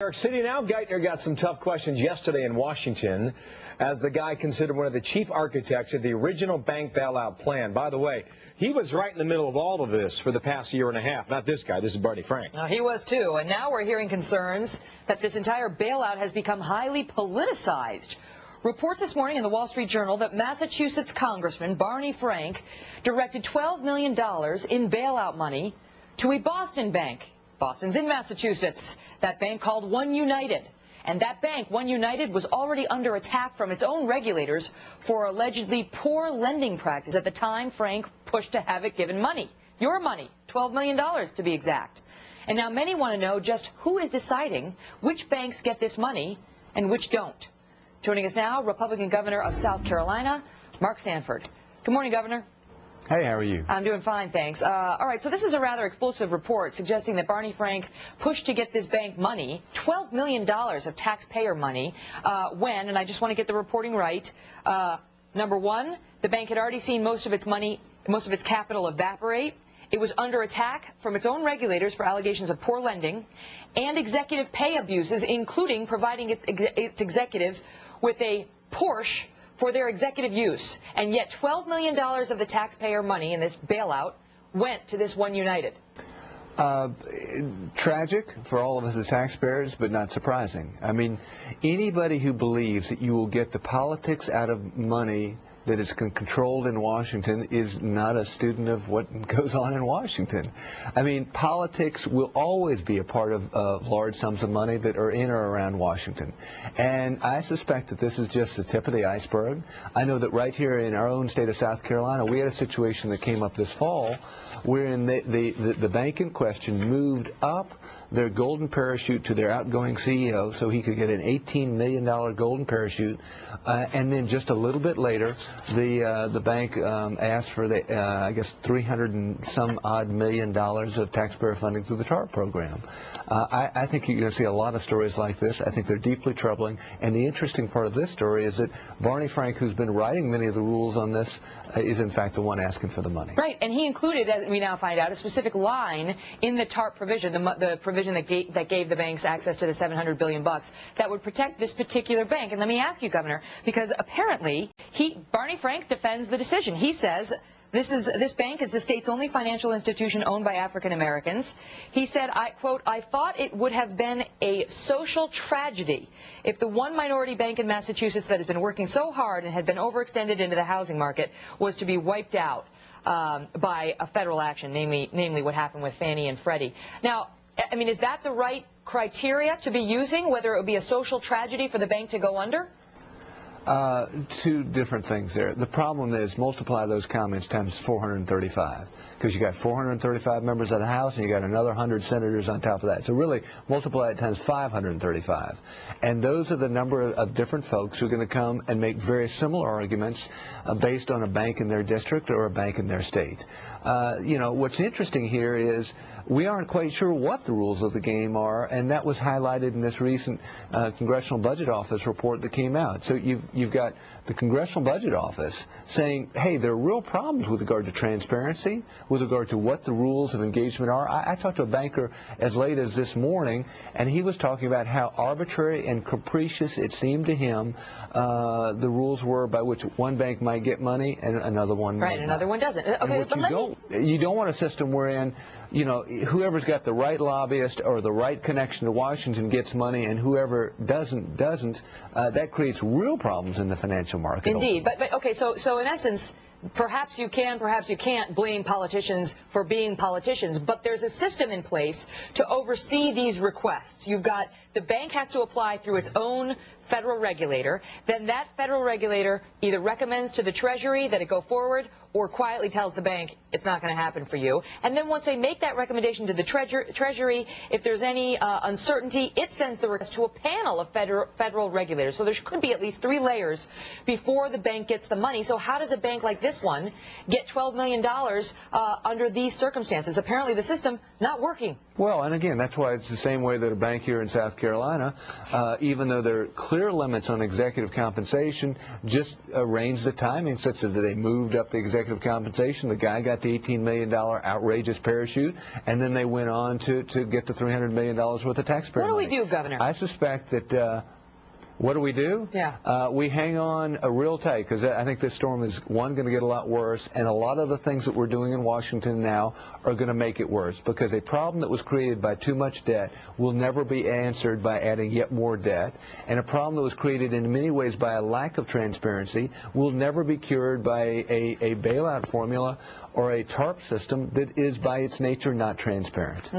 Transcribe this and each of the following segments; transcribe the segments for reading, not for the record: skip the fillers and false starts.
New York City now. Geithner got some tough questions yesterday in Washington as the guy considered one of the chief architects of the original bank bailout plan. By the way, he was right in the middle of all of this for the past year and a half. Not this guy. This is Barney Frank. He was too. And now we're hearing concerns that this entire bailout has become highly politicized. Reports this morning in the Wall Street Journal that Massachusetts Congressman Barney Frank directed $12 million in bailout money to a Boston bank. Boston's in Massachusetts. That bank called One United. And that bank, One United, was already under attack from its own regulators for allegedly poor lending practice at the time Frank pushed to have it given money. Your money, $12 million to be exact. And now many want to know just who is deciding which banks get this money and which don't. Joining us now, Republican Governor of South Carolina, Mark Sanford. Good morning, Governor. Hey, how are you? I'm doing fine, thanks. All right, so this is a rather explosive report suggesting that Barney Frank pushed to get this bank money, $12 million of taxpayer money, when, and I just want to get the reporting right, number one, the bank had already seen most of its capital evaporate. It was under attack from its own regulators for allegations of poor lending and executive pay abuses, including providing its executives with a Porsche for their executive use, and yet $12 million of the taxpayer money in this bailout went to this One United. Tragic for all of us as taxpayers, but not surprising. I mean, anybody who believes that you will get the politics out of money that is controlled in Washington is not a student of what goes on in Washington. I mean, politics will always be a part of large sums of money that are in or around Washington. And I suspect that this is just the tip of the iceberg. I know that right here in our own state of South Carolina, we had a situation that came up this fall wherein the bank in question moved up their golden parachute to their outgoing CEO so he could get an $18 million golden parachute, and then just a little bit later the bank asked for I guess $300 and some odd million of taxpayer funding through the TARP program. I think you're going to see a lot of stories like this. I think they're deeply troubling, and the interesting part of this story is that Barney Frank, who's been writing many of the rules on this, is in fact the one asking for the money. Right, and he included, as we now find out, a specific line in the TARP provision, the provision that gave the banks access to the $700 billion that would protect this particular bank. And let me ask you, Governor, because apparently Barney Frank defends the decision. He says this bank is the state's only financial institution owned by African Americans. He said, I quote, "I thought it would have been a social tragedy if the one minority bank in Massachusetts that has been working so hard and had been overextended into the housing market was to be wiped out by a federal action, namely what happened with Fannie and Freddie." Now, I mean, is that the right criteria to be using, whether it would be a social tragedy for the bank to go under? Two different things there. The problem is multiply those comments times 435, because you got 435 members of the House and you got another 100 senators on top of that. So really multiply it times 535. And those are the number of different folks who are going to come and make very similar arguments based on a bank in their district or a bank in their state. You know, what's interesting here is we aren't quite sure what the rules of the game are, and that was highlighted in this recent Congressional Budget Office report that came out. So you've got the Congressional Budget Office saying, hey, there are real problems with regard to transparency, with regard to what the rules of engagement are. I talked to a banker as late as this morning, and he was talking about how arbitrary and capricious it seemed to him the rules were by which one bank might get money and another one right, another one doesn't. Okay, but you don't want a system wherein, you know, whoever's got the right lobbyist or the right connection to Washington gets money, and whoever doesn't. That creates real problems in the financial market. Indeed, but okay, so in essence, perhaps you can, perhaps you can't blame politicians for being politicians, but there's a system in place to oversee these requests. You've got the bank has to apply through its own federal regulator. Then that federal regulator either recommends to the Treasury that it go forward or quietly tells the bank it's not going to happen for you. And then once they make that recommendation to the Treasury, if there's any uncertainty, it sends the request to a panel of federal regulators. So there could be at least 3 layers before the bank gets the money. So how does a bank like this one get $12 million under these circumstances? Apparently the system not working. Well, and again, that's why it's the same way that a bank here in South Carolina, even though there are clear limits on executive compensation, just arranged the timing such that they moved up the executive compensation. The guy got the $18 million outrageous parachute, and then they went on to get the $300 million worth of taxpayer money. What do we do, Governor? I suspect that... what do we do? Yeah. We hang on real tight, because I think this storm is, one, going to get a lot worse, and a lot of the things that we're doing in Washington now are going to make it worse, because a problem that was created by too much debt will never be answered by adding yet more debt, and a problem that was created in many ways by a lack of transparency will never be cured by a bailout formula or a TARP system that is by its nature not transparent.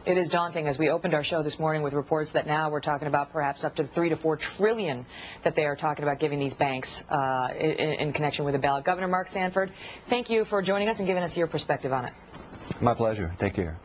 It is daunting. As we opened our show this morning with reports that now we're talking about perhaps up to $3 to $4 trillion that they are talking about giving these banks in connection with the bailout. Governor Mark Sanford, thank you for joining us and giving us your perspective on it. My pleasure. Take care.